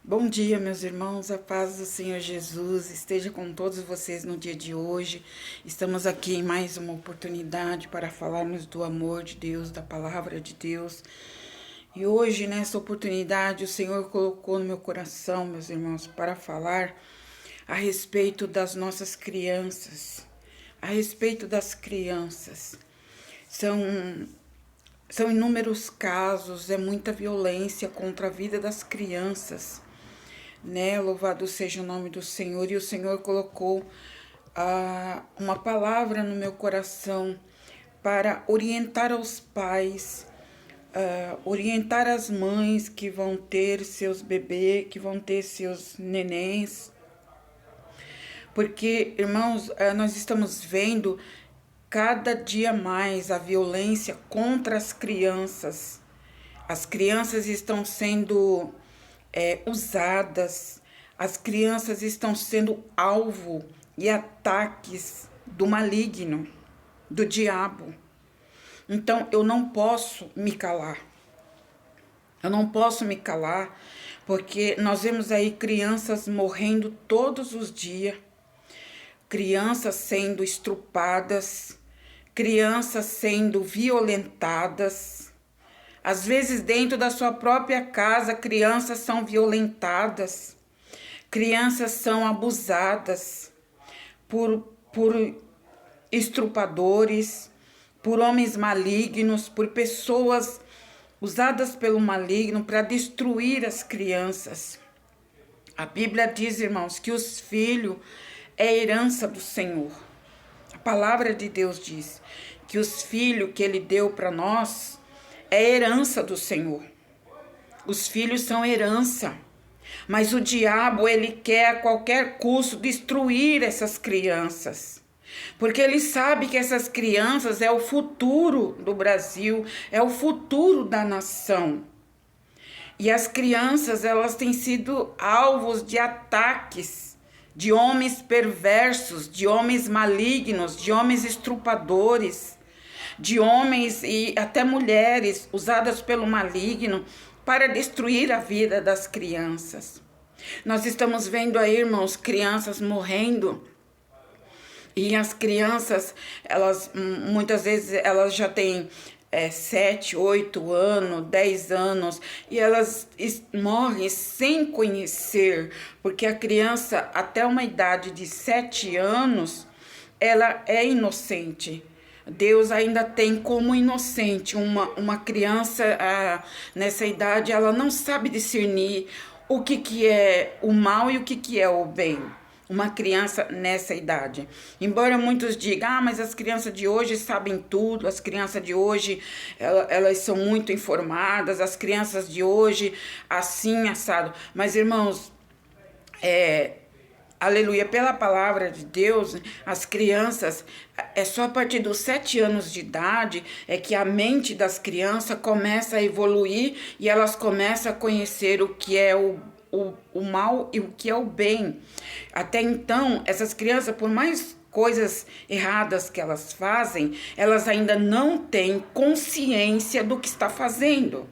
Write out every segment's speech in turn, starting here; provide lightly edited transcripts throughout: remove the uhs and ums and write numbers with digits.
Bom dia, meus irmãos, a paz do Senhor Jesus esteja com todos vocês no dia de hoje. Estamos aqui em mais uma oportunidade para falarmos do amor de Deus, da palavra de Deus. E hoje, nessa oportunidade, o Senhor colocou no meu coração, meus irmãos, para falar a respeito das nossas crianças. A respeito das crianças. São inúmeros casos, é muita violência contra a vida das crianças, né? Louvado seja o nome do Senhor. E o Senhor colocou uma palavra no meu coração para orientar aos pais, orientar as mães que vão ter seus bebês, que vão ter seus nenéns. Porque, irmãos, nós estamos vendo cada dia mais a violência contra as crianças. As crianças estão sendo usadas, as crianças estão sendo alvo e ataques do maligno, do diabo. Então eu não posso me calar. Eu não posso me calar, porque nós vemos aí crianças morrendo todos os dias, crianças sendo estrupadas, crianças sendo violentadas. Às vezes, dentro da sua própria casa, crianças são violentadas, crianças são abusadas por estrupadores, por homens malignos, por pessoas usadas pelo maligno para destruir as crianças. A Bíblia diz, irmãos, que os filhos é herança do Senhor. A palavra de Deus diz que os filhos que Ele deu para nós é herança do Senhor. Os filhos são herança. Mas o diabo, ele quer a qualquer custo destruir essas crianças. Porque ele sabe que essas crianças é o futuro do Brasil, é o futuro da nação. E as crianças, elas têm sido alvos de ataques de homens perversos, de homens malignos, de homens estrupadores, de homens e até mulheres usadas pelo maligno para destruir a vida das crianças. Nós estamos vendo aí, irmãos, crianças morrendo. E as crianças, elas muitas vezes elas já têm 7, 8 anos, 10 anos, e elas morrem sem conhecer, porque a criança, até uma idade de 7 anos, ela é inocente. Deus ainda tem como inocente uma criança nessa idade, ela não sabe discernir o que é o mal e o que é o bem. Uma criança nessa idade. Embora muitos digam, mas as crianças de hoje sabem tudo, as crianças de hoje, elas são muito informadas, as crianças de hoje, assim, assado. Mas, irmãos, aleluia, pela palavra de Deus, as crianças, é só a partir dos 7 anos de idade é que a mente das crianças começa a evoluir e elas começam a conhecer o que é o mal e o que é o bem. Até então, essas crianças, por mais coisas erradas que elas fazem, elas ainda não têm consciência do que está fazendo.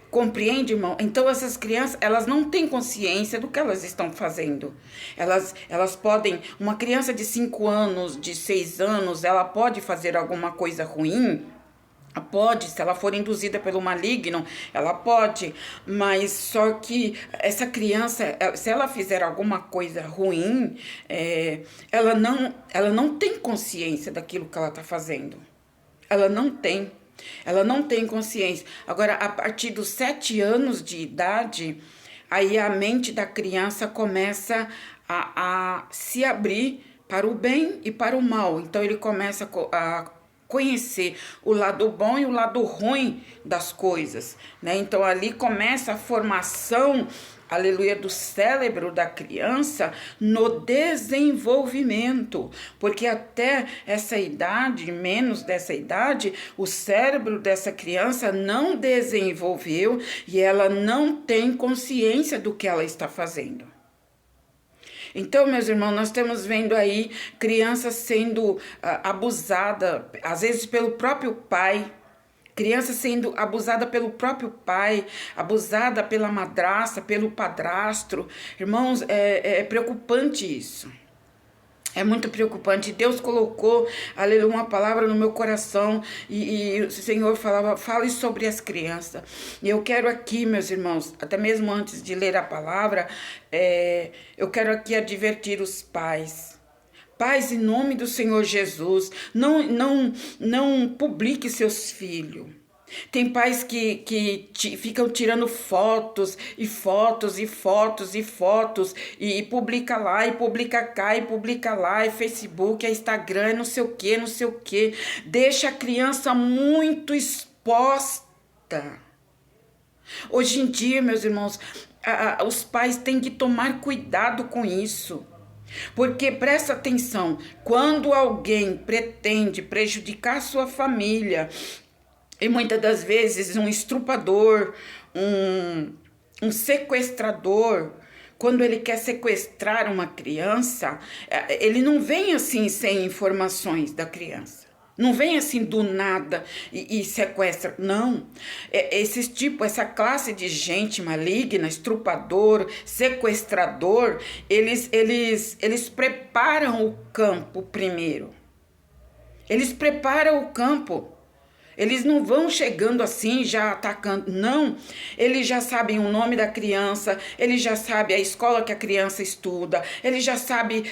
Compreende, irmão? Então essas crianças, elas não têm consciência do que elas estão fazendo. Elas podem, uma criança de 5 anos, de 6 anos, ela pode fazer alguma coisa ruim. Pode, se ela for induzida pelo maligno, ela pode, mas só que essa criança, se ela fizer alguma coisa ruim, ela não tem consciência daquilo que ela está fazendo. Ela não tem consciência. Agora, a partir dos 7 anos de idade, aí a mente da criança começa a se abrir para o bem e para o mal. Então, ele começa a conhecer o lado bom e o lado ruim das coisas, né? Então ali começa a formação, aleluia, do cérebro da criança no desenvolvimento, porque até essa idade, menos dessa idade, o cérebro dessa criança não desenvolveu e ela não tem consciência do que ela está fazendo. Então, meus irmãos, nós estamos vendo aí crianças sendo abusadas, às vezes pelo próprio pai, Criança sendo abusada pelo próprio pai, abusada pela madrasta, pelo padrasto. Irmãos, é preocupante isso. É muito preocupante. Deus colocou, aleluia, uma palavra no meu coração e o Senhor falava, fale sobre as crianças. E eu quero aqui, meus irmãos, até mesmo antes de ler a palavra, eu quero aqui advertir os pais. Pais, em nome do Senhor Jesus, não publique seus filhos. Tem pais que ficam tirando fotos e fotos e fotos e fotos e publica lá e publica cá e publica lá, é Facebook, é Instagram, não sei o que, não sei o que. Deixa a criança muito exposta. Hoje em dia, meus irmãos, os pais têm que tomar cuidado com isso. Porque presta atenção, quando alguém pretende prejudicar sua família, e muitas das vezes um estuprador, um sequestrador, quando ele quer sequestrar uma criança, ele não vem assim sem informações da criança. Não vem assim do nada e sequestra. Não. Essa classe de gente maligna, estuprador, sequestrador, eles preparam o campo primeiro. Eles preparam o campo. Eles não vão chegando assim, já atacando, não. Eles já sabem o nome da criança, eles já sabem a escola que a criança estuda, eles já sabem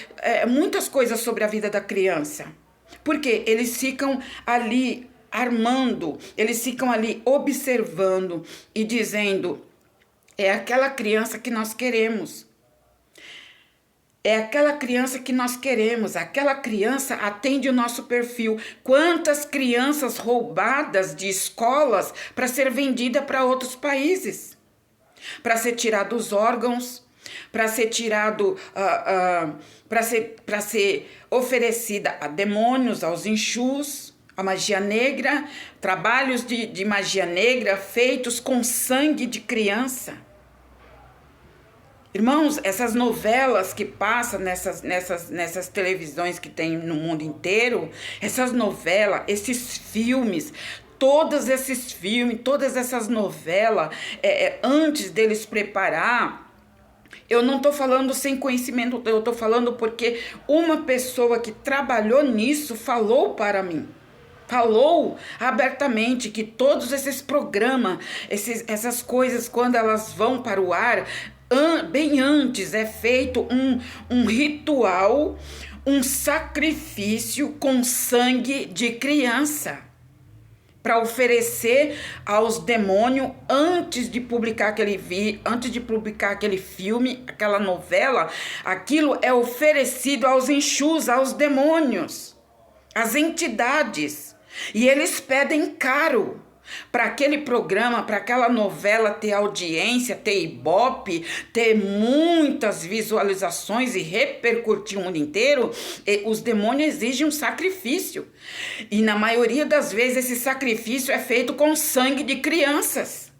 muitas coisas sobre a vida da criança. Porque eles ficam ali armando, eles ficam ali observando e dizendo, é aquela criança que nós queremos. É aquela criança que nós queremos, aquela criança atende o nosso perfil. Quantas crianças roubadas de escolas para ser vendida para outros países? Para ser tirado os órgãos, para ser tirado, para ser oferecida a demônios, aos enxus, a magia negra, trabalhos de magia negra feitos com sangue de criança. Irmãos, essas novelas que passam nessas televisões que tem no mundo inteiro, essas novelas, esses filmes, todos esses filmes, todas essas novelas, antes deles preparar, eu não estou falando sem conhecimento, eu estou falando porque uma pessoa que trabalhou nisso falou para mim. Falou abertamente que todos esses programas, essas coisas, quando elas vão para o ar, bem antes é feito um ritual, um sacrifício com sangue de criança para oferecer aos demônios antes de publicar aquele filme, aquela novela. Aquilo é oferecido aos enxus, aos demônios, às entidades, e eles pedem caro para aquele programa, para aquela novela ter audiência, ter ibope, ter muitas visualizações e repercutir o mundo inteiro. Os demônios exigem um sacrifício. E na maioria das vezes esse sacrifício é feito com sangue de crianças.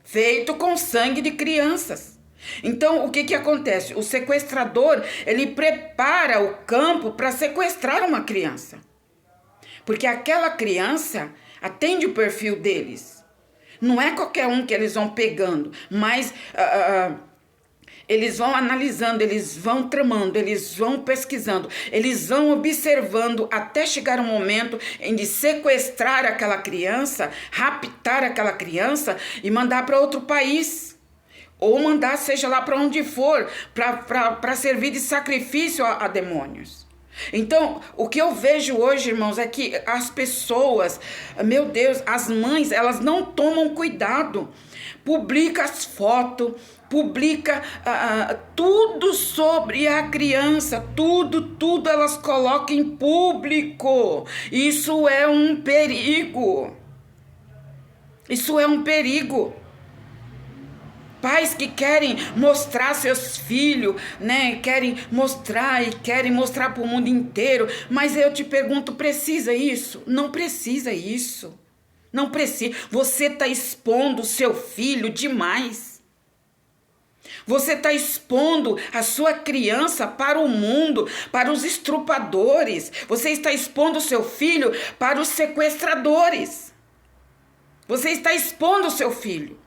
Feito com sangue de crianças. Então, o que acontece? O sequestrador, ele prepara o campo para sequestrar uma criança. Porque aquela criança atende o perfil deles. Não é qualquer um que eles vão pegando, mas eles vão analisando, eles vão tramando, eles vão pesquisando, eles vão observando até chegar um momento em de sequestrar aquela criança, raptar aquela criança e mandar para outro país. Ou mandar, seja lá para onde for, para servir de sacrifício a demônios. Então, o que eu vejo hoje, irmãos, é que as pessoas, meu Deus, as mães, elas não tomam cuidado. Publica as fotos, publica tudo sobre a criança, tudo elas colocam em público. Isso é um perigo. Isso é um perigo. Pais que querem mostrar seus filhos, né? Querem mostrar para o mundo inteiro. Mas eu te pergunto, precisa isso? Não precisa isso. Não precisa. Você está expondo o seu filho demais. Você está expondo a sua criança para o mundo, para os estupradores. Você está expondo o seu filho para os sequestradores. Você está expondo o seu filho.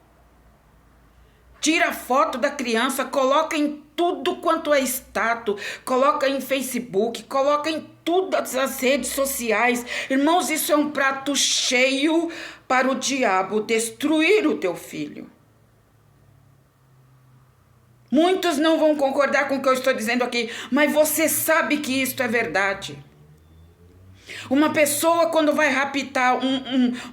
Tira a foto da criança, coloca em tudo quanto é status, coloca em Facebook, coloca em todas as redes sociais. Irmãos, isso é um prato cheio para o diabo destruir o teu filho. Muitos não vão concordar com o que eu estou dizendo aqui, mas você sabe que isto é verdade. Uma pessoa, quando vai raptar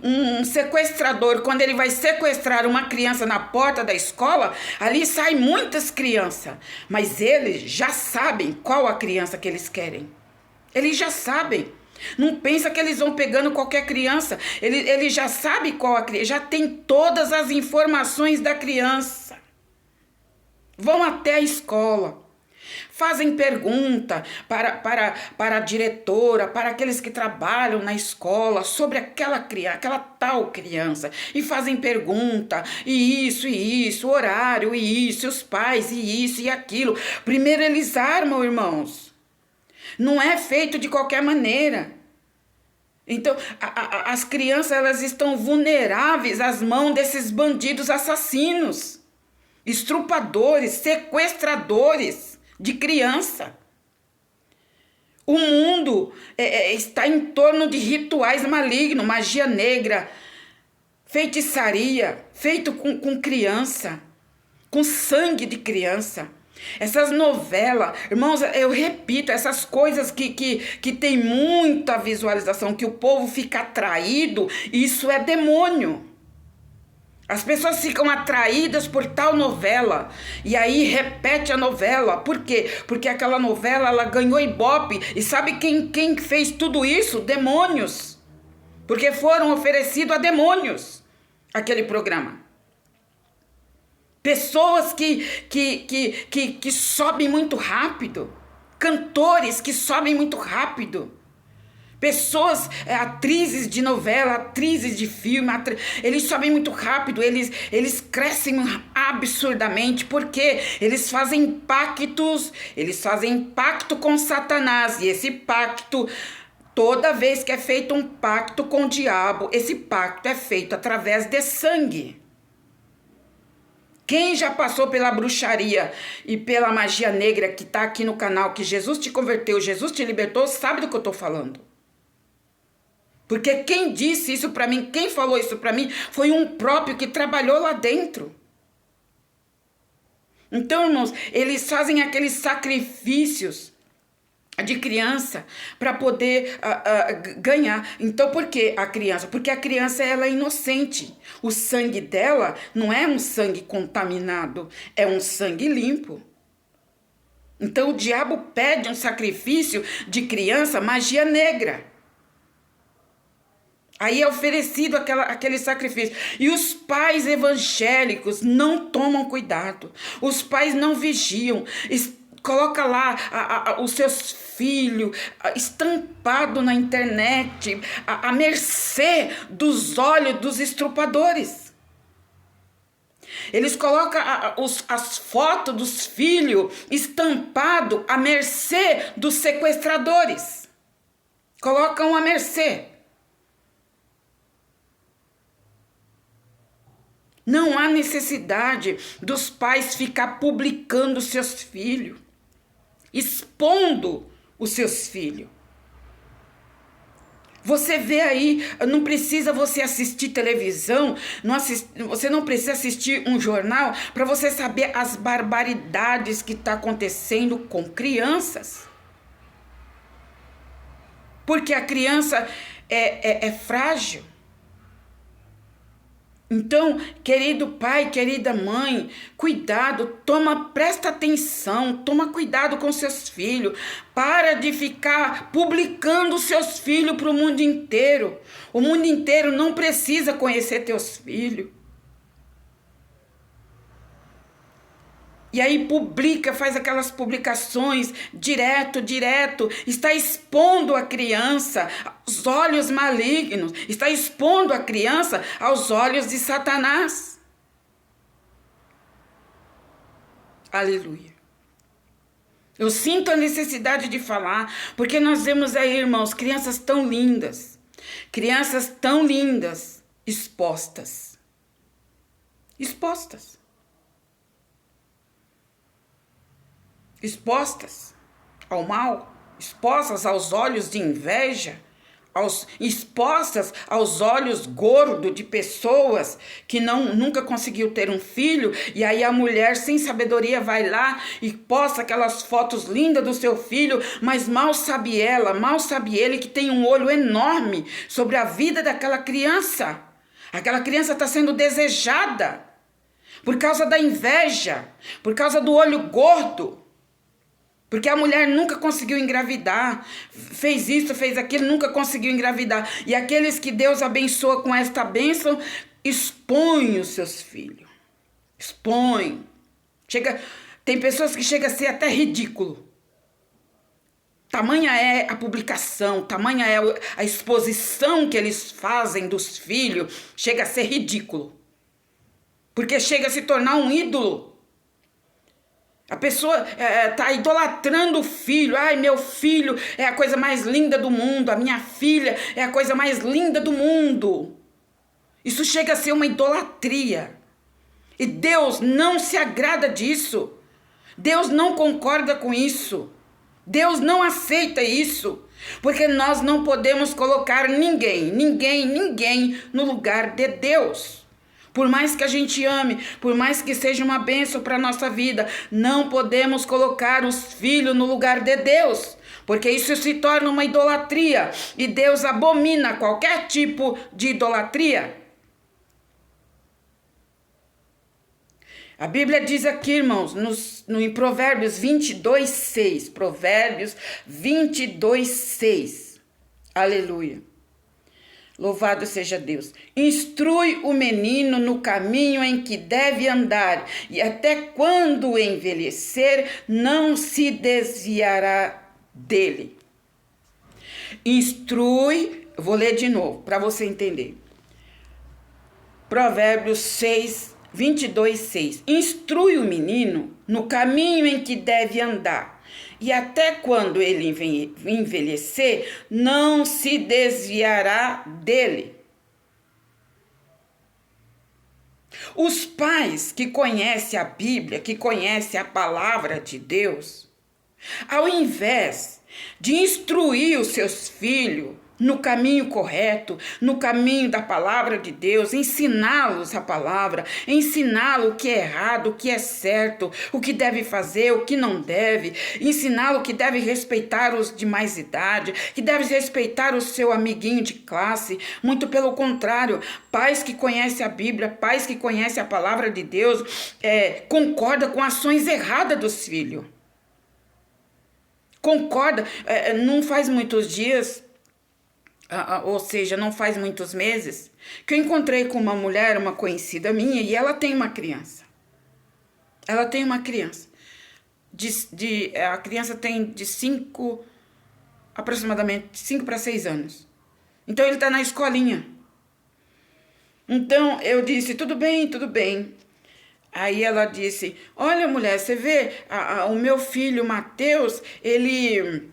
um sequestrador, quando ele vai sequestrar uma criança na porta da escola, ali saem muitas crianças, mas eles já sabem qual a criança que eles querem. Eles já sabem. Não pensa que eles vão pegando qualquer criança. Ele já sabe qual a criança, já tem todas as informações da criança. Vão até a escola. Fazem pergunta para a diretora, para aqueles que trabalham na escola sobre aquela tal criança. E fazem pergunta, e isso, horário, e isso, os pais, e isso e aquilo. Primeiro eles armam, irmãos. Não é feito de qualquer maneira. Então, as crianças, elas estão vulneráveis às mãos desses bandidos assassinos, estrupadores, sequestradores de criança. O mundo está em torno de rituais malignos, magia negra, feitiçaria, feito com criança, com sangue de criança. Essas novelas, irmãos, eu repito, essas coisas que tem muita visualização, que o povo fica atraído, isso é demônio. As pessoas ficam atraídas por tal novela e aí repete a novela. Por quê? Porque aquela novela, ela ganhou Ibope. E sabe quem fez tudo isso? Demônios. Porque foram oferecidos a demônios aquele programa. Pessoas que sobem muito rápido. Cantores que sobem muito rápido. Pessoas, atrizes de novela, atrizes de filme, eles sobem muito rápido, eles crescem absurdamente, porque eles fazem pacto com Satanás, e esse pacto, toda vez que é feito um pacto com o diabo, esse pacto é feito através de sangue. Quem já passou pela bruxaria e pela magia negra que está aqui no canal, que Jesus te converteu, Jesus te libertou, sabe do que eu estou falando. Porque quem disse isso para mim, quem falou isso para mim, foi um próprio que trabalhou lá dentro. Então, irmãos, eles fazem aqueles sacrifícios de criança para poder ganhar. Então, por que a criança? Porque a criança, ela é inocente. O sangue dela não é um sangue contaminado, é um sangue limpo. Então, o diabo pede um sacrifício de criança, magia negra. Aí é oferecido aquele sacrifício. E os pais evangélicos não tomam cuidado. Os pais não vigiam. Coloca lá os seus filhos estampado na internet, à mercê dos olhos dos estrupadores. Eles colocam as fotos dos filhos estampado à mercê dos sequestradores. Colocam à mercê. Não há necessidade dos pais ficar publicando seus filhos, expondo os seus filhos. Você vê aí, não precisa você assistir televisão, você não precisa assistir um jornal para você saber as barbaridades que está acontecendo com crianças. Porque a criança é frágil. Então, querido pai, querida mãe, cuidado, presta atenção, toma cuidado com seus filhos. Para de ficar publicando seus filhos para o mundo inteiro. O mundo inteiro não precisa conhecer teus filhos. E aí faz aquelas publicações direto, está expondo a criança aos olhos malignos, está expondo a criança aos olhos de Satanás. Aleluia. Eu sinto a necessidade de falar, porque nós vemos aí, irmãos, crianças tão lindas expostas. Expostas. Expostas ao mal, expostas aos olhos de inveja, expostas aos olhos gordos de pessoas que nunca conseguiu ter um filho, e aí a mulher sem sabedoria vai lá e posta aquelas fotos lindas do seu filho, mas mal sabe ela, mal sabe ele que tem um olho enorme sobre a vida daquela criança. Aquela criança está sendo desejada por causa da inveja, por causa do olho gordo. Porque a mulher nunca conseguiu engravidar, fez isso, fez aquilo, nunca conseguiu engravidar. E aqueles que Deus abençoa com esta bênção, expõem os seus filhos. Expõem. Tem pessoas que chegam a ser até ridículo. Tamanha é a publicação, tamanha é a exposição que eles fazem dos filhos, chega a ser ridículo. Porque chega a se tornar um ídolo. A pessoa está idolatrando o filho. Ai, meu filho é a coisa mais linda do mundo. A minha filha é a coisa mais linda do mundo. Isso chega a ser uma idolatria. E Deus não se agrada disso. Deus não concorda com isso. Deus não aceita isso. Porque nós não podemos colocar ninguém no lugar de Deus. Por mais que a gente ame, por mais que seja uma bênção para a nossa vida, não podemos colocar os filhos no lugar de Deus, porque isso se torna uma idolatria, e Deus abomina qualquer tipo de idolatria. A Bíblia diz aqui, irmãos, em Provérbios 22:6, Provérbios 22:6, aleluia. Louvado seja Deus. Instrui o menino no caminho em que deve andar, e até quando envelhecer, não se desviará dele. Instrui, vou ler de novo, para você entender. Provérbios 22:6. Instrui o menino no caminho em que deve andar, e até quando ele envelhecer, não se desviará dele. Os pais que conhecem a Bíblia, que conhecem a palavra de Deus, ao invés de instruir os seus filhos no caminho correto, no caminho da palavra de Deus, ensiná-los a palavra, ensiná-lo o que é errado, o que é certo, o que deve fazer, o que não deve, ensiná-lo que deve respeitar os de mais idade, que deve respeitar o seu amiguinho de classe. Muito pelo contrário, pais que conhecem a Bíblia, pais que conhecem a palavra de Deus, concorda com ações erradas dos filhos. Concorda, não faz muitos dias, ou seja, não faz muitos meses, que eu encontrei com uma mulher, uma conhecida minha, e ela tem uma criança. Ela tem uma criança. A criança tem de 5, aproximadamente 5 para 6 anos. Então ele está na escolinha. Então eu disse, tudo bem, tudo bem. Aí ela disse, olha mulher, você vê, o meu filho Mateus, ele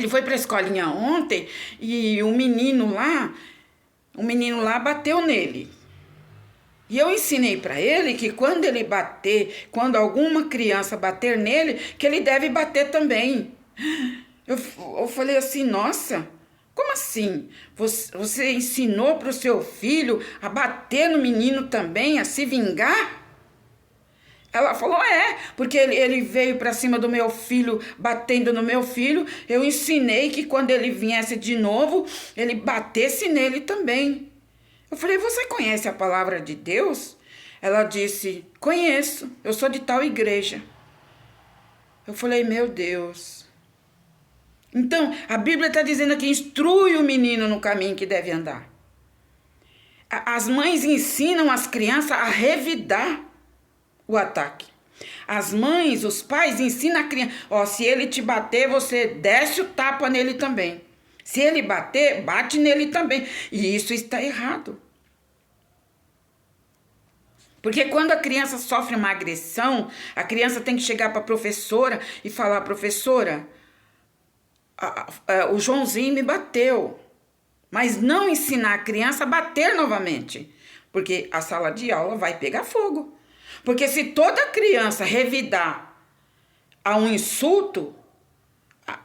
foi para a escolinha ontem e o menino lá bateu nele. E eu ensinei para ele que quando alguma criança bater nele, que ele deve bater também. Eu falei assim, nossa, como assim? Você ensinou para o seu filho a bater no menino também, a se vingar? Ela falou, porque ele veio para cima do meu filho, batendo no meu filho. Eu ensinei que quando ele viesse de novo, ele batesse nele também. Eu falei, você conhece a palavra de Deus? Ela disse, conheço, eu sou de tal igreja. Eu falei, meu Deus. Então, a Bíblia está dizendo aqui, instrui o menino no caminho que deve andar. As mães ensinam as crianças a revidar o ataque. As mães, os pais ensinam a criança, se ele te bater, você desce o tapa nele também. Se ele bater, bate nele também. E isso está errado. Porque quando a criança sofre uma agressão, a criança tem que chegar para a professora e falar, professora, o Joãozinho me bateu. mas não ensinar a criança a bater novamente, porque a sala de aula vai pegar fogo. Porque se toda criança revidar a um insulto,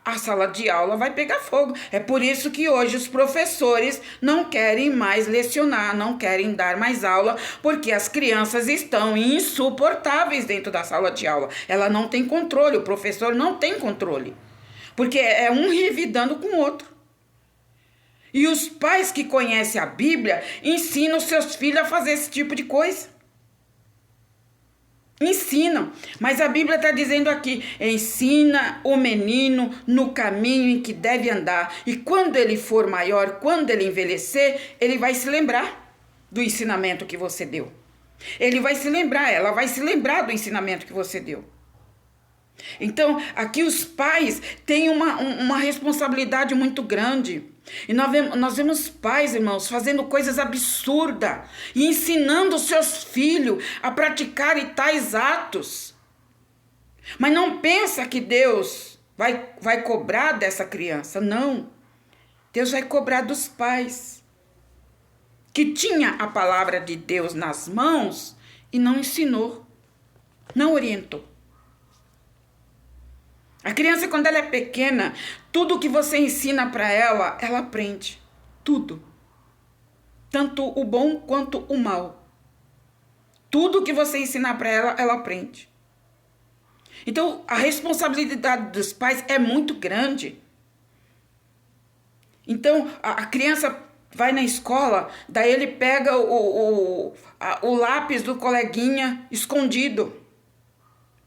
a sala de aula vai pegar fogo. É por isso que hoje os professores não querem mais lecionar, não querem dar mais aula, porque as crianças estão insuportáveis dentro da sala de aula. Ela não tem controle, o professor não tem controle, porque é um revidando com o outro. E os pais que conhecem a Bíblia ensinam seus filhos a fazer esse tipo de coisa. Ensinam, mas a Bíblia está dizendo aqui: ensina o menino no caminho em que deve andar, e quando ele for maior, quando ele envelhecer, ele vai se lembrar do ensinamento que você deu. Ele vai se lembrar, ela vai se lembrar do ensinamento que você deu. Então, aqui os pais têm uma responsabilidade muito grande. E nós vemos pais, irmãos, fazendo coisas absurdas e ensinando seus filhos a praticarem tais atos. Mas não pensa que Deus vai cobrar dessa criança. Não. Deus vai cobrar dos pais que tinha a palavra de Deus nas mãos e não ensinou, não orientou. A criança, quando ela é pequena, tudo que você ensina para ela, ela aprende. Tudo. Tanto o bom quanto o mal. Tudo que você ensinar para ela, ela aprende. Então, a responsabilidade dos pais é muito grande. Então, a criança vai na escola, daí ele pega o lápis do coleguinha escondido.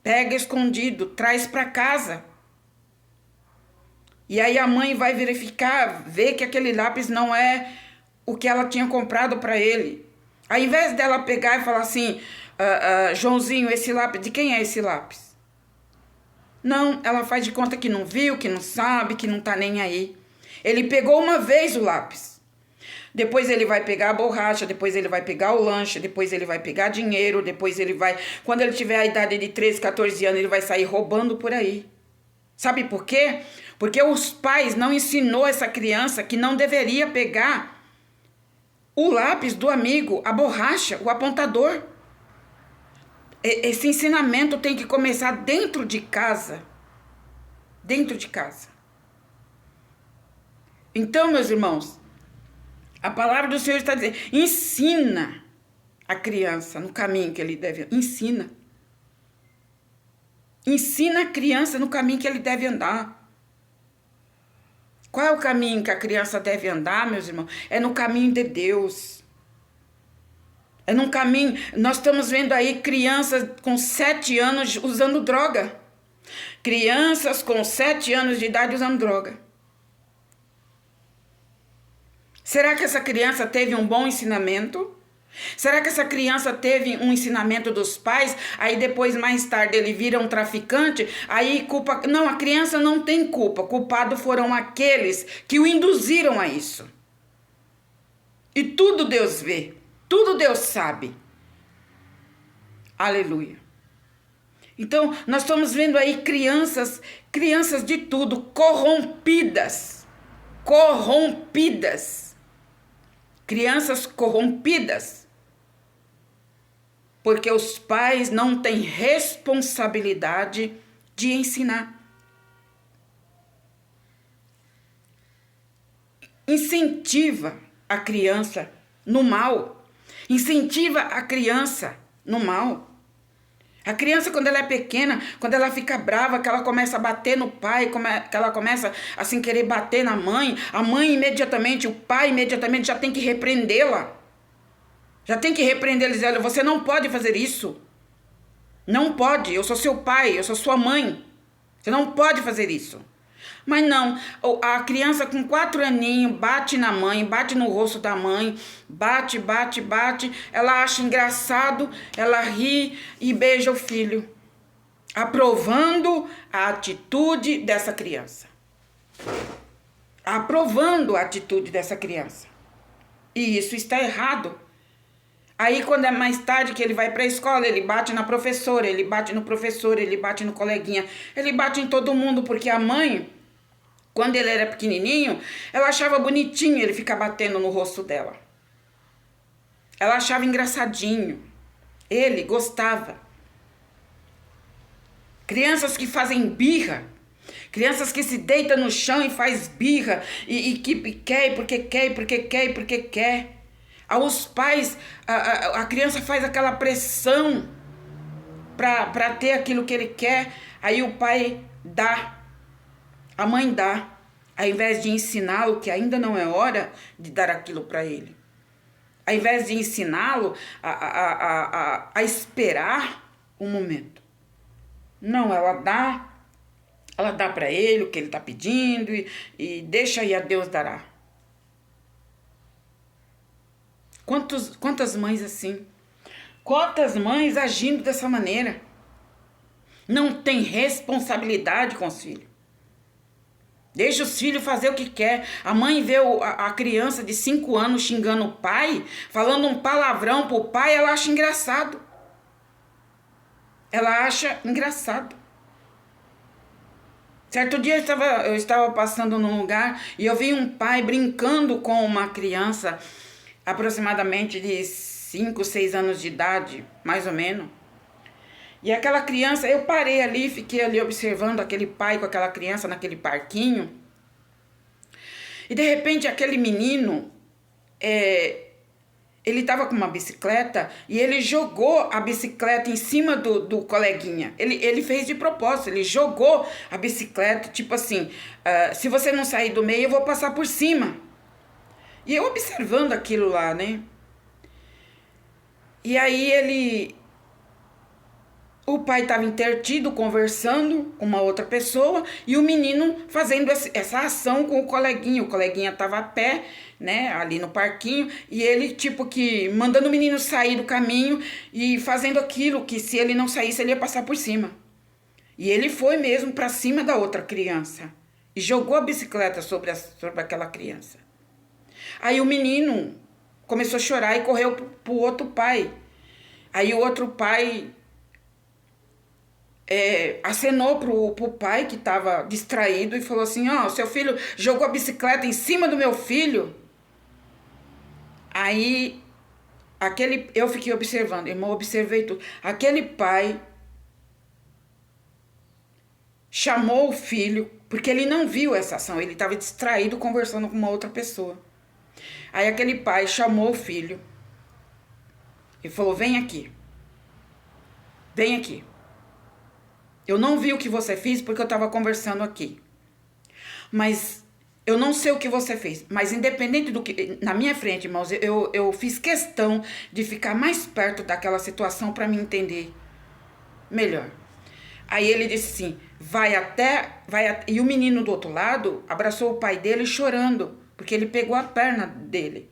Pega escondido, traz para casa. E aí a mãe vai verificar, ver que aquele lápis não é o que ela tinha comprado para ele. Ao invés dela pegar e falar assim, Joãozinho, esse lápis, de quem é esse lápis? Não, ela faz de conta que não viu, que não sabe, que não tá nem aí. Ele pegou uma vez o lápis. Depois ele vai pegar a borracha, depois ele vai pegar o lanche, depois ele vai pegar dinheiro, depois ele vai... Quando ele tiver a idade de 13, 14 anos, ele vai sair roubando por aí. Sabe por quê? Porque os pais não ensinou essa criança que não deveria pegar o lápis do amigo, a borracha, o apontador. Esse ensinamento tem que começar dentro de casa. Dentro de casa. Então, meus irmãos, a palavra do Senhor está dizendo, ensina a criança no caminho que ele deve andar. Ensina. Ensina a criança no caminho que ele deve andar. Qual é o caminho que a criança deve andar, meus irmãos? É no caminho de Deus. É num caminho... Nós estamos vendo aí crianças com 7 anos usando droga. Crianças com 7 anos de idade usando droga. Será que essa criança teve um bom ensinamento? Será que essa criança teve um ensinamento dos pais? Aí depois, mais tarde, ele vira um traficante? Aí culpa... Não, a criança não tem culpa. Culpados foram aqueles que o induziram a isso. E tudo Deus vê. Tudo Deus sabe. Aleluia. Então, nós estamos vendo aí crianças de tudo, corrompidas. Crianças corrompidas. Porque os pais não têm responsabilidade de ensinar. Incentiva a criança no mal. Incentiva a criança no mal. A criança, quando ela é pequena, quando ela fica brava, que ela começa a bater no pai, que ela começa a assim, querer bater na mãe, a mãe imediatamente, o pai imediatamente já tem que repreendê-la. Já tem que repreender eles, olha, você não pode fazer isso. Não pode, eu sou seu pai, eu sou sua mãe. Você não pode fazer isso. Mas não, a criança com 4 aninhos bate na mãe, bate no rosto da mãe, bate, ela acha engraçado, ela ri e beija o filho, aprovando a atitude dessa criança. Aprovando a atitude dessa criança. E isso está errado. Aí quando é mais tarde que ele vai para a escola, ele bate na professora, ele bate no professor, ele bate no coleguinha, ele bate em todo mundo, porque a mãe Quando ele era pequenininho, ela achava bonitinho ele ficar batendo no rosto dela. Ela achava engraçadinho. Ele gostava. Crianças que fazem birra. Crianças que se deitam no chão e faz birra. E que quer, porque quer, porque quer, porque quer. Aos pais, a criança faz aquela pressão para ter aquilo que ele quer. Aí o pai dá. A mãe dá, ao invés de ensiná-lo que ainda não é hora de dar aquilo para ele. Ao invés de ensiná-lo a esperar um momento. Não, ela dá para ele o que ele está pedindo e deixa aí, a Deus dará. Quantas mães assim? Quantas mães agindo dessa maneira? Não tem responsabilidade com os filhos. Deixa os filhos fazer o que quer. A mãe vê a criança de 5 anos xingando o pai, falando um palavrão pro pai, ela acha engraçado. Ela acha engraçado. Certo dia eu estava passando num lugar e eu vi um pai brincando com uma criança aproximadamente de 5, 6 anos de idade, mais ou menos. E aquela criança, eu parei ali, fiquei ali observando aquele pai com aquela criança naquele parquinho. E de repente aquele menino, ele estava com uma bicicleta e ele jogou a bicicleta em cima do coleguinha. Ele fez de propósito, ele jogou a bicicleta, tipo assim, se você não sair do meio, eu vou passar por cima. E eu observando aquilo lá, né? E aí o pai estava intertido, conversando com uma outra pessoa, e o menino fazendo essa ação com o coleguinha. O coleguinha estava a pé, né, ali no parquinho, e ele, tipo que, mandando o menino sair do caminho e fazendo aquilo que, se ele não saísse, ele ia passar por cima. E ele foi mesmo para cima da outra criança e jogou a bicicleta sobre aquela criança. Aí o menino começou a chorar e correu pro outro pai. Aí o outro pai acenou pro pai que estava distraído e falou assim: ó, seu filho jogou a bicicleta em cima do meu filho. Aí eu fiquei observando, irmão, observei tudo. Aquele pai chamou o filho, porque ele não viu essa ação, ele estava distraído conversando com uma outra pessoa. Aí aquele pai chamou o filho e falou: vem aqui, vem aqui. Eu não vi o que você fez porque eu estava conversando aqui. Mas eu não sei o que você fez. Mas independente do que... Na minha frente, irmãos, eu fiz questão de ficar mais perto daquela situação para me entender melhor. Aí ele disse assim, e o menino do outro lado abraçou o pai dele chorando, porque ele pegou a perna dele.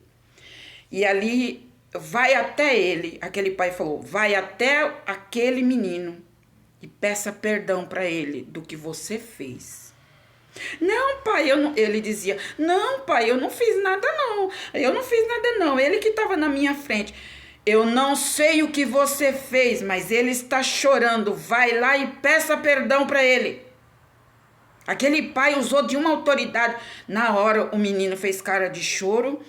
E ali, vai até ele, aquele pai falou, vai até aquele menino e peça perdão para ele do que você fez. Não, pai, ele dizia, não, pai, eu não fiz nada não, ele que estava na minha frente. Eu não sei o que você fez, mas ele está chorando, vai lá e peça perdão para ele. Aquele pai usou de uma autoridade. Na hora o menino fez cara de choro,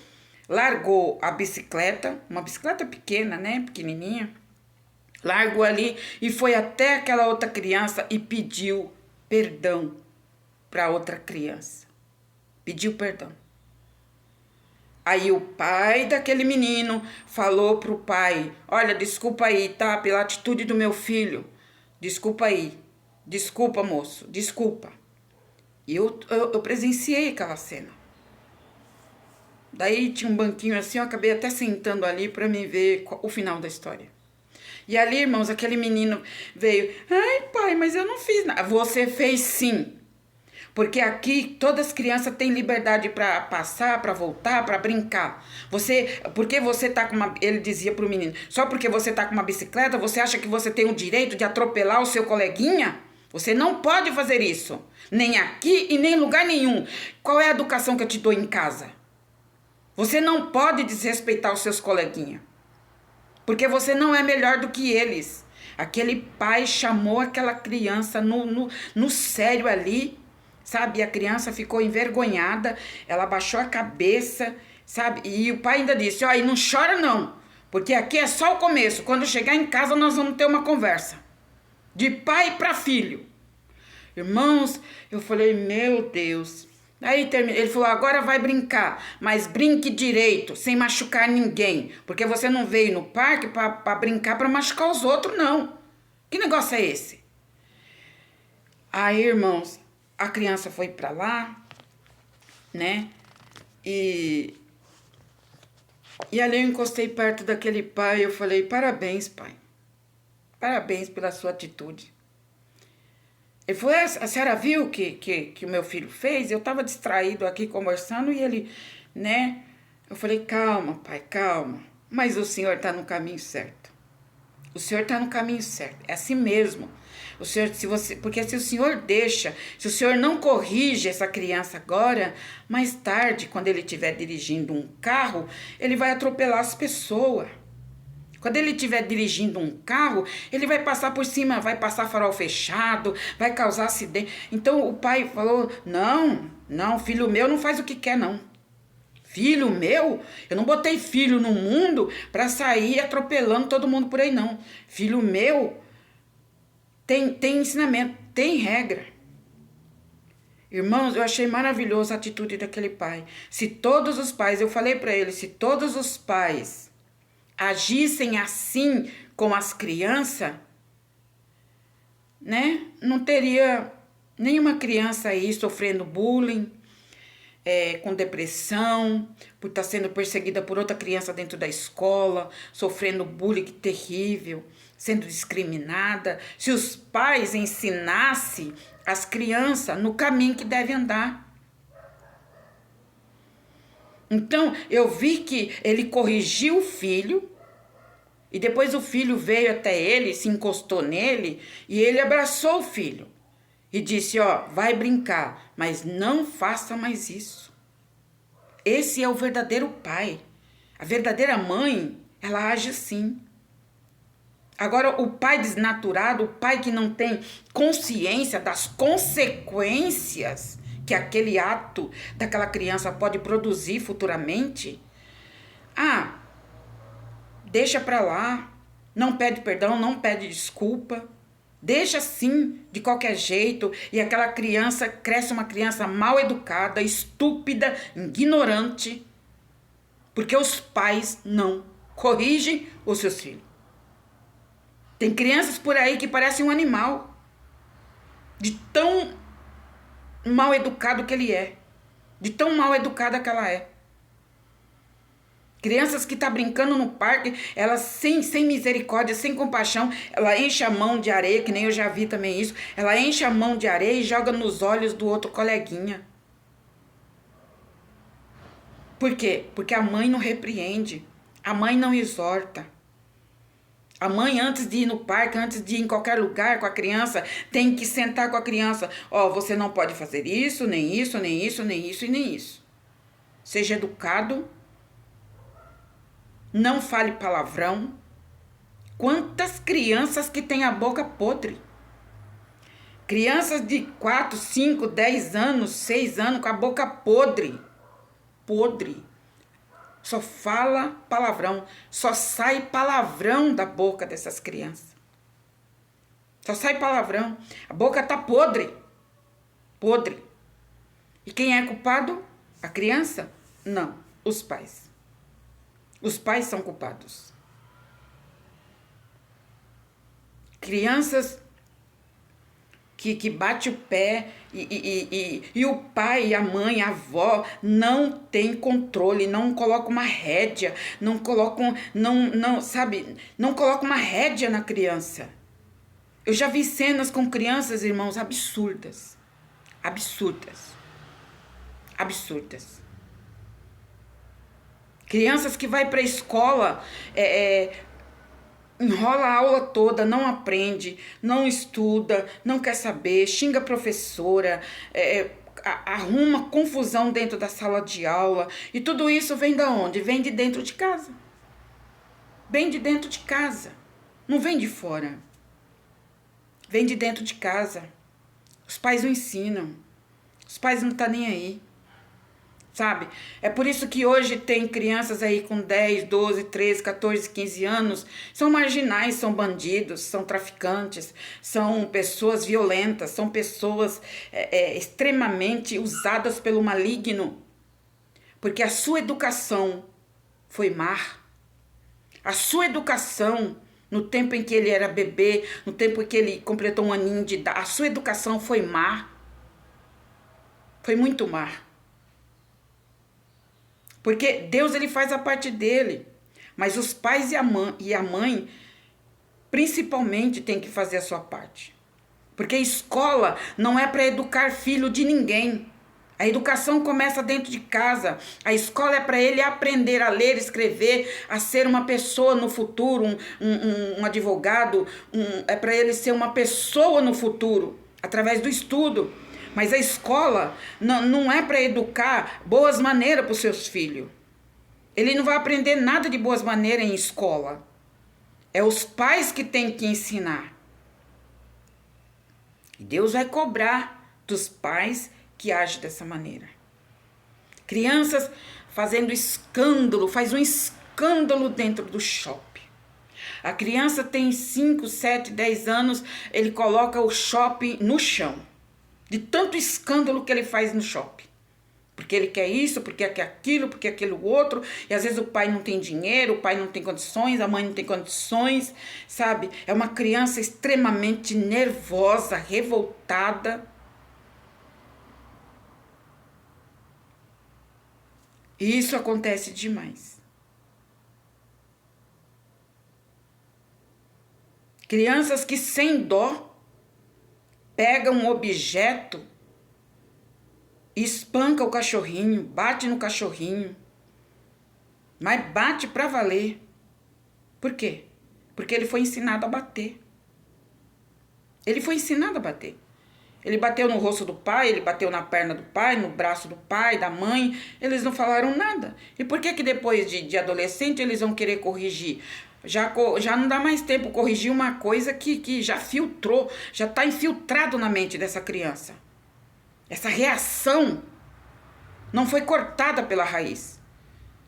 largou a bicicleta, uma bicicleta pequena, né, pequenininha, largou ali e foi até aquela outra criança e pediu perdão para outra criança. Pediu perdão. Aí o pai daquele menino falou pro pai, olha, desculpa aí, tá, pela atitude do meu filho. Desculpa aí. Desculpa, moço, desculpa. E eu presenciei aquela cena. Daí tinha um banquinho assim, eu acabei até sentando ali para me ver o final da história. E ali, irmãos, aquele menino veio, ai pai, mas eu não fiz nada. Você fez sim. Porque aqui todas as crianças têm liberdade para passar, para voltar, para brincar. Porque você tá com uma... Ele dizia pro menino, só porque você tá com uma bicicleta, você acha que você tem o direito de atropelar o seu coleguinha? Você não pode fazer isso. Nem aqui e nem em lugar nenhum. Qual é a educação que eu te dou em casa? Você não pode desrespeitar os seus coleguinhas. Porque você não é melhor do que eles. Aquele pai chamou aquela criança no sério ali, sabe? E a criança ficou envergonhada, ela baixou a cabeça, sabe? E o pai ainda disse, ó, e não chora não, porque aqui é só o começo, quando chegar em casa nós vamos ter uma conversa. De pai para filho. Irmãos, eu falei, meu Deus. Aí ele falou, agora vai brincar, mas brinque direito, sem machucar ninguém, porque você não veio no parque para brincar, para machucar os outros, não. Que negócio é esse? Aí, irmãos, a criança foi para lá, né? E ali eu encostei perto daquele pai, eu falei, parabéns, pai. Parabéns pela sua atitude. Ele falou, a senhora viu o que o meu filho fez? Eu estava distraído aqui conversando e ele, né? Eu falei, calma, pai, calma. Mas o senhor está no caminho certo. O senhor está no caminho certo. É assim mesmo. O senhor, porque se o senhor deixa, se o senhor não corrige essa criança agora, mais tarde, quando ele estiver dirigindo um carro, ele vai atropelar as pessoas. Quando ele estiver dirigindo um carro, ele vai passar por cima, vai passar farol fechado, vai causar acidente. Então o pai falou, não, filho meu não faz o que quer, não. Filho meu? Eu não botei filho no mundo para sair atropelando todo mundo por aí, não. Filho meu tem ensinamento, tem regra. Irmãos, eu achei maravilhosa a atitude daquele pai. Se todos os pais, eu falei para ele, se todos os pais agissem assim com as crianças, né? Não teria nenhuma criança aí sofrendo bullying, com depressão, por estar sendo perseguida por outra criança dentro da escola, sofrendo bullying terrível, sendo discriminada. Se os pais ensinassem as crianças no caminho que devem andar. Então, eu vi que ele corrigiu o filho, e depois o filho veio até ele, se encostou nele, e ele abraçou o filho. E disse, ó, vai brincar, mas não faça mais isso. Esse é o verdadeiro pai. A verdadeira mãe, ela age assim. Agora, o pai desnaturado, o pai que não tem consciência das consequências que aquele ato daquela criança pode produzir futuramente, deixa pra lá, não pede perdão, não pede desculpa, deixa assim, de qualquer jeito, e aquela criança cresce uma criança mal educada, estúpida, ignorante, porque os pais não corrigem os seus filhos. Tem crianças por aí que parecem um animal, de tão mal educado que ele é, de tão mal educada que ela é. Crianças que estão brincando no parque, elas sem misericórdia, sem compaixão, ela enche a mão de areia, que nem eu já vi também isso, ela enche a mão de areia e joga nos olhos do outro coleguinha. Por quê? Porque a mãe não repreende, a mãe não exorta. A mãe, antes de ir no parque, antes de ir em qualquer lugar com a criança, tem que sentar com a criança. Ó, você não pode fazer isso, nem isso, nem isso, nem isso e nem isso. Seja educado. Não fale palavrão. Quantas crianças que têm a boca podre. Crianças de 4, 5, 10 anos, 6 anos com a boca podre. Podre. Só fala palavrão. Só sai palavrão da boca dessas crianças. Só sai palavrão. A boca tá podre. Podre. E quem é culpado? A criança? Não. Os pais. Os pais são culpados. Crianças que bate o pé e o pai, a mãe, a avó não tem controle, não coloca uma rédea, não coloca uma rédea na criança. Eu já vi cenas com crianças, irmãos, absurdas. Absurdas. Absurdas. Crianças que vai para a escola, enrola a aula toda, não aprende, não estuda, não quer saber, xinga a professora, arruma confusão dentro da sala de aula. E tudo isso vem de onde? Vem de dentro de casa. Vem de dentro de casa. Não vem de fora. Vem de dentro de casa. Os pais não ensinam. Os pais não estão nem aí. Sabe? É por isso que hoje tem crianças aí com 10, 12, 13, 14, 15 anos, são marginais, são bandidos, são traficantes, são pessoas violentas, são pessoas extremamente usadas pelo maligno, porque a sua educação foi má. A sua educação, no tempo em que ele era bebê, no tempo em que ele completou um aninho de idade, a sua educação foi má. Foi muito má. Porque Deus, ele faz a parte dele, mas os pais e a mãe principalmente têm que fazer a sua parte. Porque a escola não é para educar filho de ninguém. A educação começa dentro de casa. A escola é para ele aprender a ler, escrever, a ser uma pessoa no futuro, um advogado, é para ele ser uma pessoa no futuro, através do estudo. Mas a escola não é para educar boas maneiras para os seus filhos. Ele não vai aprender nada de boas maneiras em escola. É os pais que têm que ensinar. E Deus vai cobrar dos pais que agem dessa maneira. Crianças fazendo escândalo, faz um escândalo dentro do shopping. A criança tem 5, 7, 10 anos, ele coloca o shopping no chão. De tanto escândalo que ele faz no shopping. Porque ele quer isso, porque quer aquilo, porque aquilo outro. E às vezes o pai não tem dinheiro, o pai não tem condições, a mãe não tem condições, sabe? É uma criança extremamente nervosa, revoltada. E isso acontece demais. Crianças que sem dó pega um objeto, espanca o cachorrinho, bate no cachorrinho, mas bate pra valer. Por quê? Porque ele foi ensinado a bater. Ele foi ensinado a bater. Ele bateu no rosto do pai, ele bateu na perna do pai, no braço do pai, da mãe, eles não falaram nada. E por que depois de adolescente eles vão querer corrigir? Já não dá mais tempo corrigir uma coisa que já filtrou, já está infiltrado na mente dessa criança. Essa reação não foi cortada pela raiz.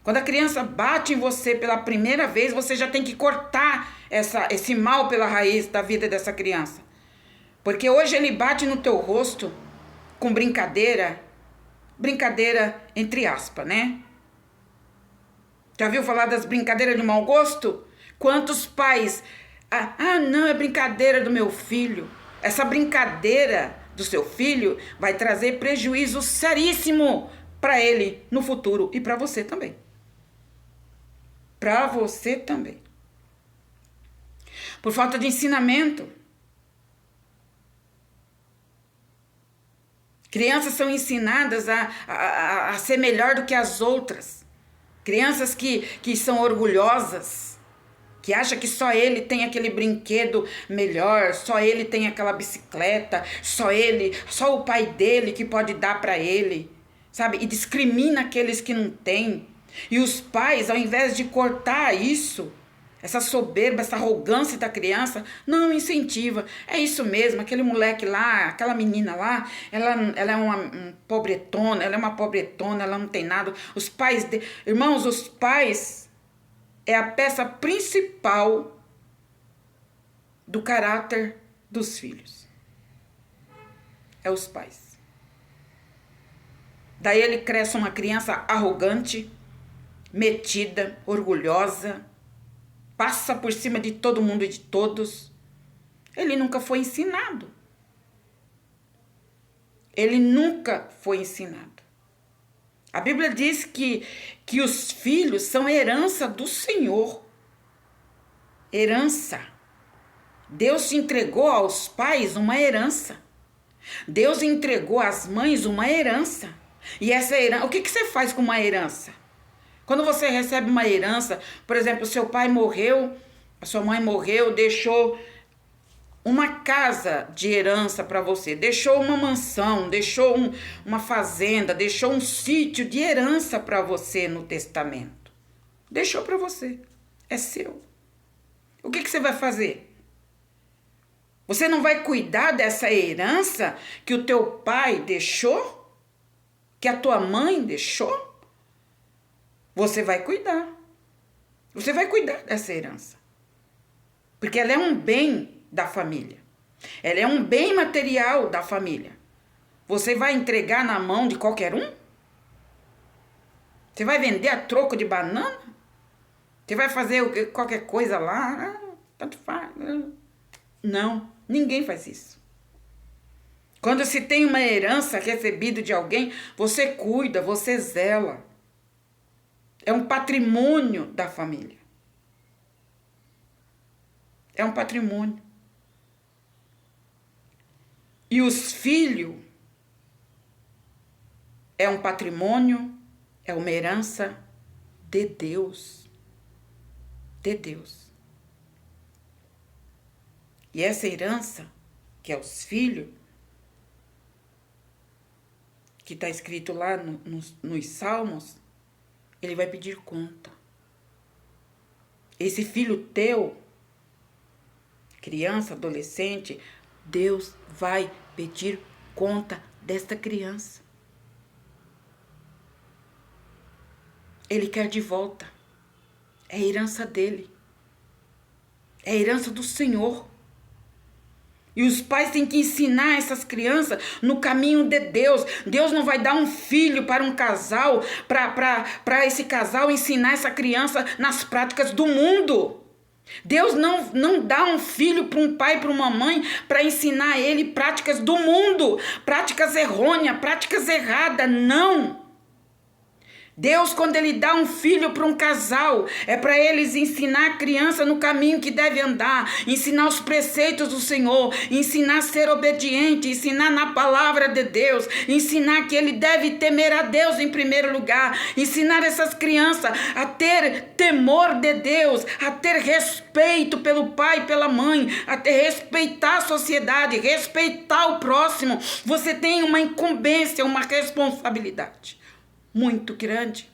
Quando a criança bate em você pela primeira vez, você já tem que cortar esse mal pela raiz da vida dessa criança. Porque hoje ele bate no teu rosto com brincadeira entre aspas, né? Já viu falar das brincadeiras de mau gosto? Quantos pais, não, é brincadeira do meu filho. Essa brincadeira do seu filho vai trazer prejuízo seríssimo para ele no futuro e para você também. Para você também. Por falta de ensinamento. Crianças são ensinadas a ser melhor do que as outras. Crianças que são orgulhosas, que acham que só ele tem aquele brinquedo melhor, só ele tem aquela bicicleta, só o pai dele que pode dar para ele, sabe? E discrimina aqueles que não têm. E os pais, ao invés de cortar isso, essa soberba, essa arrogância da criança, não incentiva. É isso mesmo, aquele moleque lá, aquela menina lá, ela é uma pobretona, ela não tem nada. Os pais, irmãos, os pais é a peça principal do caráter dos filhos. É os pais. Daí ele cresce uma criança arrogante, metida, orgulhosa, passa por cima de todo mundo e de todos. Ele nunca foi ensinado. Ele nunca foi ensinado. A Bíblia diz que os filhos são herança do Senhor. Herança. Deus entregou aos pais uma herança. Deus entregou às mães uma herança. E essa herança, o que você faz com uma herança? Quando você recebe uma herança, por exemplo, seu pai morreu, a sua mãe morreu, deixou uma casa de herança para você, deixou uma mansão, deixou uma fazenda, deixou um sítio de herança para você no testamento. Deixou para você, é seu. O que você vai fazer? Você não vai cuidar dessa herança que o teu pai deixou? que a tua mãe deixou, você vai cuidar. Você vai cuidar dessa herança. Porque ela é um bem da família. Ela é um bem material da família. Você vai entregar na mão de qualquer um? Você vai vender a troco de banana? Você vai fazer qualquer coisa lá? Tanto faz. Não, ninguém faz isso. Quando se tem uma herança recebida de alguém, você cuida, você zela. É um patrimônio da família. É um patrimônio. E os filhos é um patrimônio, é uma herança de Deus. De Deus. E essa herança, que é os filhos, que está escrito lá nos Salmos, ele vai pedir conta. Esse filho teu, criança, adolescente, Deus vai pedir conta desta criança. Ele quer de volta. É a herança dele. É a herança do Senhor. E os pais têm que ensinar essas crianças no caminho de Deus. Deus não vai dar um filho para um casal, para esse casal ensinar essa criança nas práticas do mundo. Deus não dá um filho para um pai, para uma mãe, para ensinar ele práticas do mundo, práticas errôneas, práticas erradas. Não! Deus, quando ele dá um filho para um casal, é para eles ensinar a criança no caminho que deve andar, ensinar os preceitos do Senhor, ensinar a ser obediente, ensinar na palavra de Deus, ensinar que ele deve temer a Deus em primeiro lugar, ensinar essas crianças a ter temor de Deus, a ter respeito pelo pai e pela mãe, a ter respeitar a sociedade, respeitar o próximo. Você tem uma incumbência, uma responsabilidade muito grande,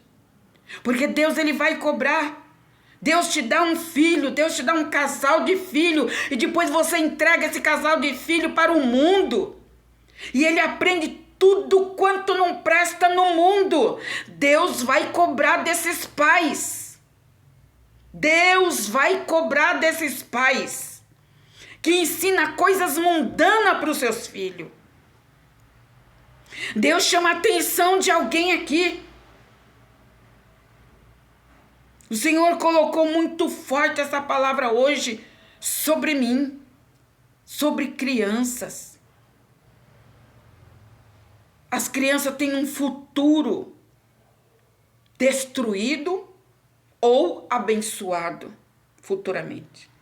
porque Deus ele vai cobrar. Deus te dá um filho, Deus te dá um casal de filho, e depois você entrega esse casal de filho para o mundo, e ele aprende tudo quanto não presta no mundo. Deus vai cobrar desses pais. Deus vai cobrar desses pais que ensina coisas mundanas para os seus filhos. Deus chama a atenção de alguém aqui. O Senhor colocou muito forte essa palavra hoje sobre mim, sobre crianças. As crianças têm um futuro destruído ou abençoado futuramente.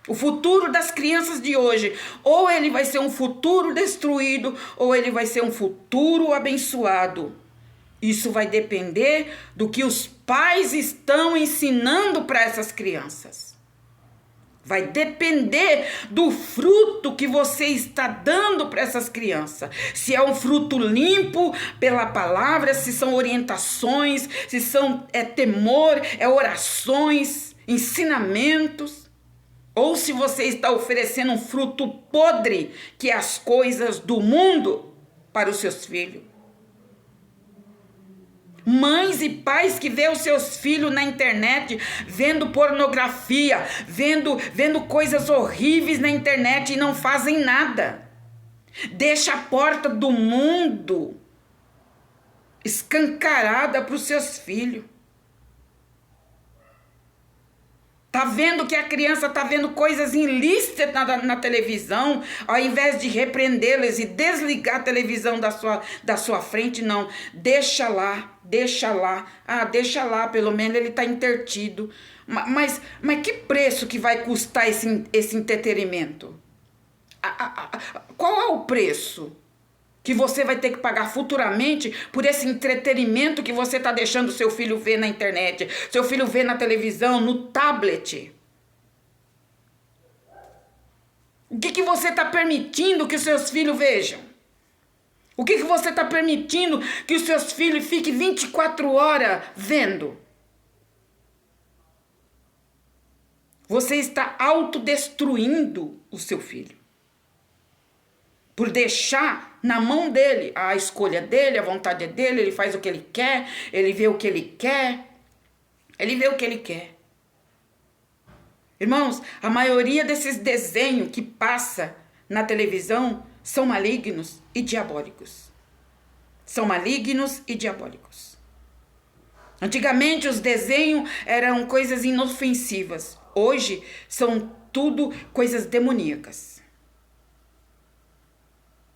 O futuro das crianças de hoje, ou ele vai ser um futuro destruído, ou ele vai ser um futuro abençoado. Isso vai depender do que os pais estão ensinando para essas crianças. Vai depender do fruto que você está dando para essas crianças. Se é um fruto limpo pela palavra, se são orientações, se são temor, orações, ensinamentos. Ou se você está oferecendo um fruto podre, que é as coisas do mundo, para os seus filhos. Mães e pais que vê os seus filhos na internet, vendo pornografia, vendo coisas horríveis na internet e não fazem nada. Deixa a porta do mundo escancarada para os seus filhos. Tá vendo que a criança tá vendo coisas ilícitas na televisão, ao invés de repreendê-las e desligar a televisão da sua frente, não. Deixa lá. Ah, deixa lá, pelo menos ele tá intertido. Mas que preço que vai custar esse entretenimento? Qual é o preço que você vai ter que pagar futuramente por esse entretenimento que você está deixando seu filho ver na internet, seu filho ver na televisão, no tablet? O que você está permitindo que os seus filhos vejam? O que você está permitindo que os seus filhos fiquem 24 horas vendo? Você está autodestruindo o seu filho. por deixar na mão dele a escolha dele, a vontade é dele, ele faz o que ele quer, ele vê o que ele quer, ele vê o que ele quer. Irmãos, a maioria desses desenhos que passa na televisão são malignos e diabólicos. São malignos e diabólicos. Antigamente os desenhos eram coisas inofensivas. Hoje são tudo coisas demoníacas.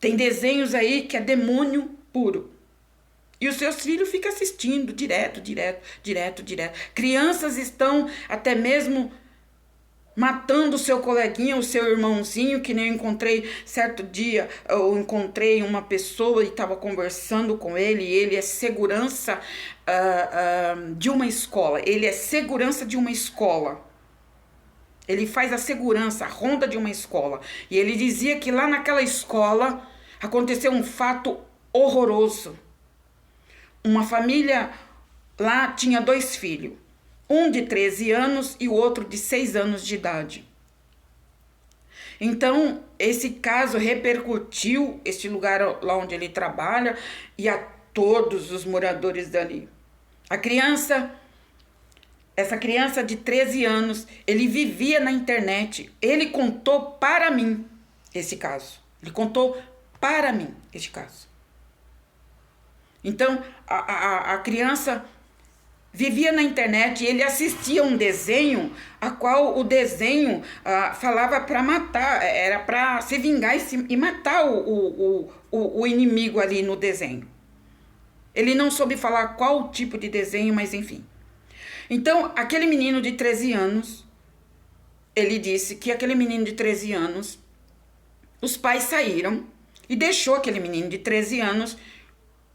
Tem desenhos aí que é demônio puro. E os seus filhos ficam assistindo direto. Crianças estão até mesmo matando o seu coleguinha, o seu irmãozinho, que nem eu encontrei certo dia. Eu encontrei uma pessoa e estava conversando com ele, e ele é segurança de uma escola. Ele é segurança de uma escola. Ele faz a segurança, a ronda de uma escola. E ele dizia que lá naquela escola aconteceu um fato horroroso. Uma família lá tinha 2 filhos. Um de 13 anos e o outro de 6 anos de idade. Então, esse caso repercutiu, este lugar lá onde ele trabalha, e a todos os moradores dali. Essa criança de 13 anos, ele vivia na internet. Ele contou para mim esse caso. Ele contou para mim este caso. Então, a criança vivia na internet e ele assistia um desenho, a qual o desenho falava para matar, era para se vingar e matar o inimigo ali no desenho. Ele não soube falar qual tipo de desenho, mas enfim. Então, aquele menino de 13 anos, ele disse que aquele menino de 13 anos, os pais saíram e deixou aquele menino de 13 anos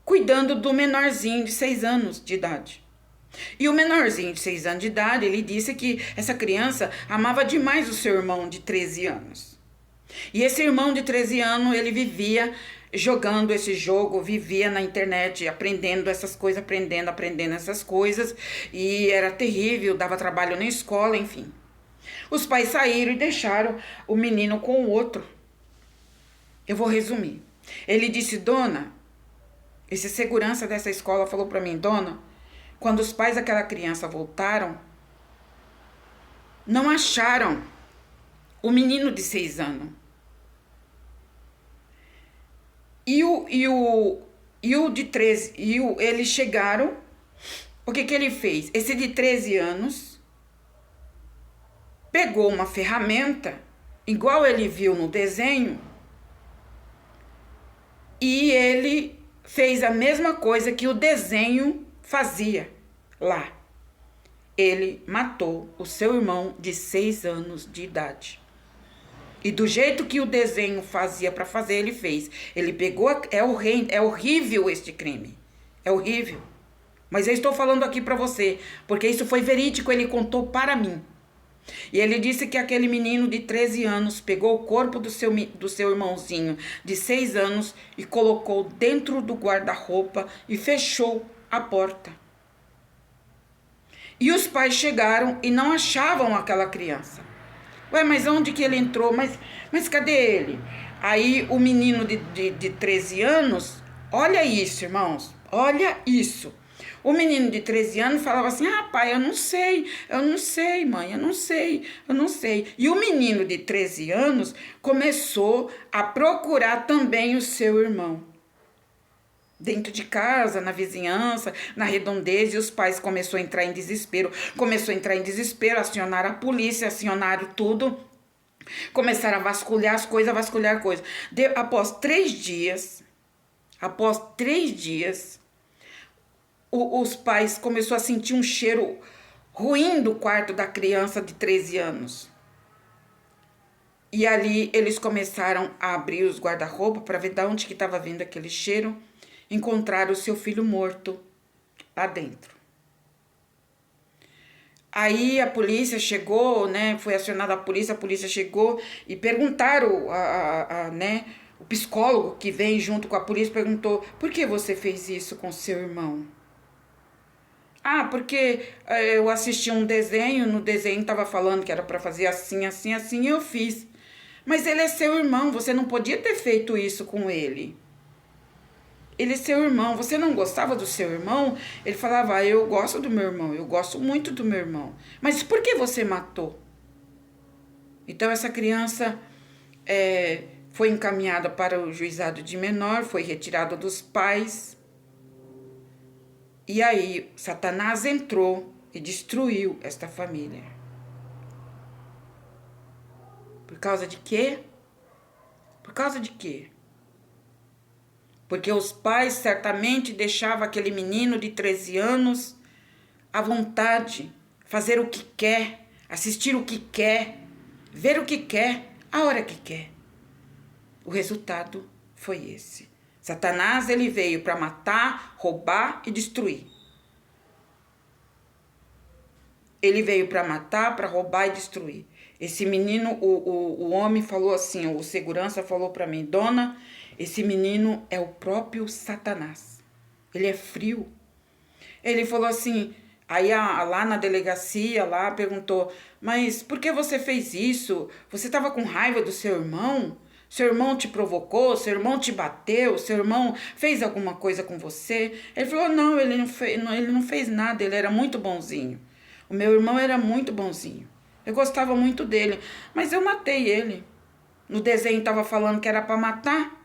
cuidando do menorzinho de 6 anos de idade. E o menorzinho de 6 anos de idade, ele disse que essa criança amava demais o seu irmão de 13 anos. E esse irmão de 13 anos, ele vivia jogando esse jogo, vivia na internet, aprendendo essas coisas, aprendendo essas coisas. E era terrível, dava trabalho na escola, enfim. Os pais saíram e deixaram o menino com o outro. Eu vou resumir. Ele disse, dona, esse segurança dessa escola falou para mim, dona, quando os pais daquela criança voltaram, não acharam o menino de 6 anos. E o de 13, eles chegaram, o que ele fez? Esse de 13 anos pegou uma ferramenta, igual ele viu no desenho, e ele fez a mesma coisa que o desenho fazia lá. Ele matou o seu irmão de 6 anos de idade. E do jeito que o desenho fazia para fazer, ele fez. Ele pegou... É horrível este crime. É horrível. Mas eu estou falando aqui para você, porque isso foi verídico, ele contou para mim. E ele disse que aquele menino de 13 anos pegou o corpo do seu irmãozinho de 6 anos e colocou dentro do guarda-roupa e fechou a porta. E os pais chegaram e não achavam aquela criança. Ué, mas onde que ele entrou? Mas cadê ele? Aí o menino de 13 anos, olha isso, irmãos, olha isso. O menino de 13 anos falava assim, pai, eu não sei, mãe, eu não sei. E o menino de 13 anos começou a procurar também o seu irmão. Dentro de casa, na vizinhança, na redondeza, e os pais começaram a entrar em desespero. Acionaram a polícia, acionaram tudo. Começaram a vasculhar as coisas, Após 3 dias, os pais começaram a sentir um cheiro ruim do quarto da criança de 13 anos. E ali eles começaram a abrir os guarda-roupa para ver de onde que estava vindo aquele cheiro. Encontraram o seu filho morto lá dentro. Aí a polícia chegou, né? Foi acionada a polícia chegou e perguntaram o psicólogo que vem junto com a polícia perguntou: por que você fez isso com seu irmão? Porque eu assisti um desenho, no desenho estava falando que era para fazer assim, assim, assim, e eu fiz. Mas ele é seu irmão, você não podia ter feito isso com ele. Ele é seu irmão, você não gostava do seu irmão? Ele falava, eu gosto do meu irmão, eu gosto muito do meu irmão. Mas por que você matou? Então essa criança foi encaminhada para o juizado de menor, foi retirada dos pais. E aí Satanás entrou e destruiu esta família. Por causa de quê? Por causa de quê? Porque os pais certamente deixavam aquele menino de 13 anos à vontade, fazer o que quer, assistir o que quer, ver o que quer, a hora que quer. O resultado foi esse. Satanás, ele veio para matar, roubar e destruir. Ele veio para matar, para roubar e destruir. Esse menino, o homem falou assim, o segurança falou para mim, dona, esse menino é o próprio Satanás. Ele é frio. Ele falou assim, aí lá na delegacia, lá perguntou, mas por que você fez isso? Você estava com raiva do seu irmão? Seu irmão te provocou? Seu irmão te bateu? Seu irmão fez alguma coisa com você? Ele falou, não, ele não fez nada, ele era muito bonzinho. O meu irmão era muito bonzinho. Eu gostava muito dele, mas eu matei ele. No desenho estava falando que era para matar.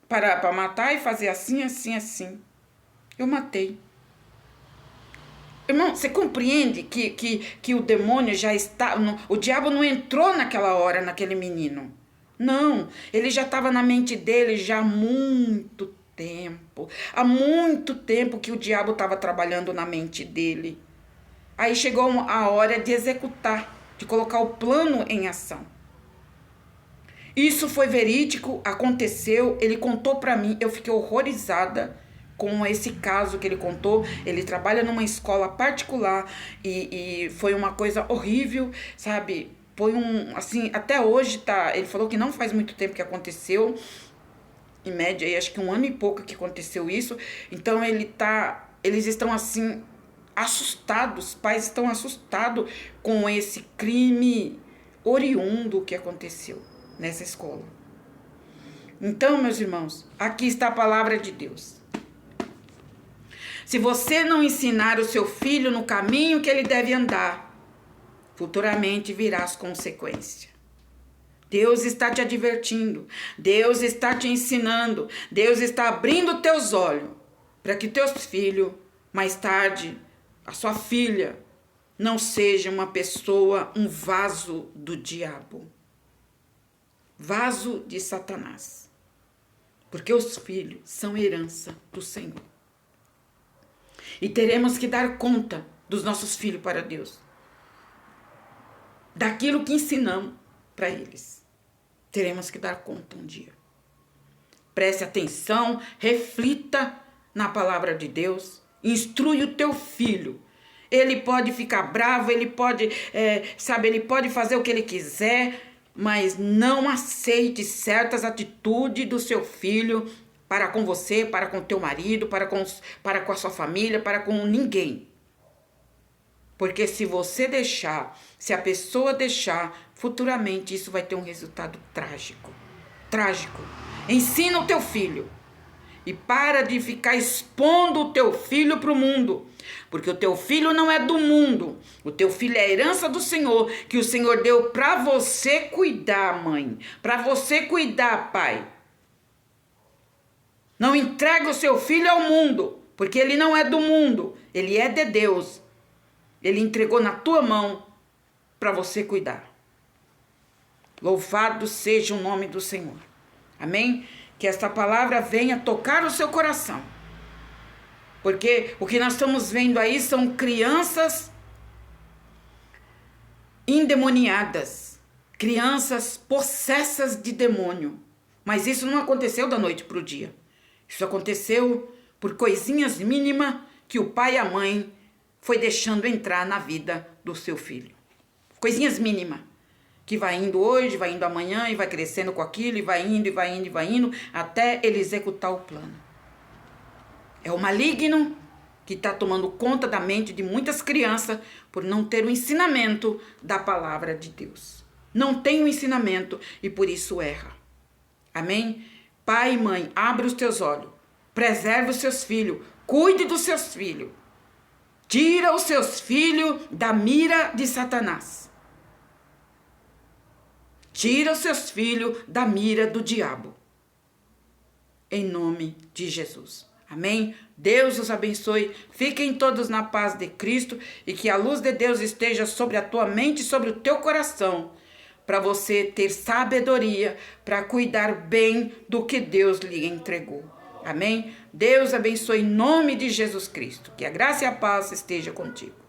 Para matar e fazer assim, assim, assim. Eu matei. Irmão, você compreende que o demônio já está... O diabo não entrou naquela hora, naquele menino. Não, ele já estava na mente dele já há muito tempo. Há muito tempo que o diabo estava trabalhando na mente dele. Aí chegou a hora de executar, de colocar o plano em ação. Isso foi verídico, aconteceu, ele contou para mim, eu fiquei horrorizada com esse caso que ele contou. Ele trabalha numa escola particular e foi uma coisa horrível, sabe? Foi assim, até hoje tá, ele falou que não faz muito tempo que aconteceu, em média, aí, acho que 1 ano e pouco que aconteceu isso. Então eles estão assim, assustados, os pais estão assustados com esse crime oriundo que aconteceu nessa escola. Então, meus irmãos, aqui está a palavra de Deus. Se você não ensinar o seu filho no caminho que ele deve andar, futuramente virá as consequências. Deus está te advertindo, Deus está te ensinando, Deus está abrindo teus olhos para que teus filhos, mais tarde, a sua filha, não seja uma pessoa, um vaso do diabo. Vaso de Satanás. Porque os filhos são herança do Senhor. E teremos que dar conta dos nossos filhos para Deus. Daquilo que ensinamos para eles. Teremos que dar conta um dia. Preste atenção, reflita na palavra de Deus. Instrui o teu filho. Ele pode ficar bravo, ele pode, ele pode fazer o que ele quiser, mas não aceite certas atitudes do seu filho para com você, para com teu marido, para com a sua família, para com ninguém. Porque se você deixar, se a pessoa deixar, futuramente isso vai ter um resultado trágico. Trágico. Ensina o teu filho. E para de ficar expondo o teu filho para o mundo. Porque o teu filho não é do mundo. O teu filho é a herança do Senhor, que o Senhor deu para você cuidar, mãe. Para você cuidar, pai. Não entregue o seu filho ao mundo, porque ele não é do mundo. Ele é de Deus. Ele entregou na tua mão para você cuidar. Louvado seja o nome do Senhor. Amém? Que esta palavra venha tocar o seu coração. Porque o que nós estamos vendo aí são crianças endemoniadas. Crianças possessas de demônio. Mas isso não aconteceu da noite para o dia. Isso aconteceu por coisinhas mínimas que o pai e a mãe foi deixando entrar na vida do seu filho. Coisinhas mínimas. Que vai indo hoje, vai indo amanhã, e vai crescendo com aquilo, e vai indo, e vai indo, e vai indo, até ele executar o plano. É o maligno que está tomando conta da mente de muitas crianças por não ter o ensinamento da palavra de Deus. não tem o ensinamento e por isso erra. Amém? Pai e mãe, abre os teus olhos, preserva os seus filhos, cuide dos seus filhos. Tira os seus filhos da mira de Satanás. Tira os seus filhos da mira do diabo. Em nome de Jesus. Amém? Deus os abençoe. Fiquem todos na paz de Cristo e que a luz de Deus esteja sobre a tua mente e sobre o teu coração, para você ter sabedoria para cuidar bem do que Deus lhe entregou. Amém? Deus abençoe em nome de Jesus Cristo. Que a graça e a paz esteja contigo.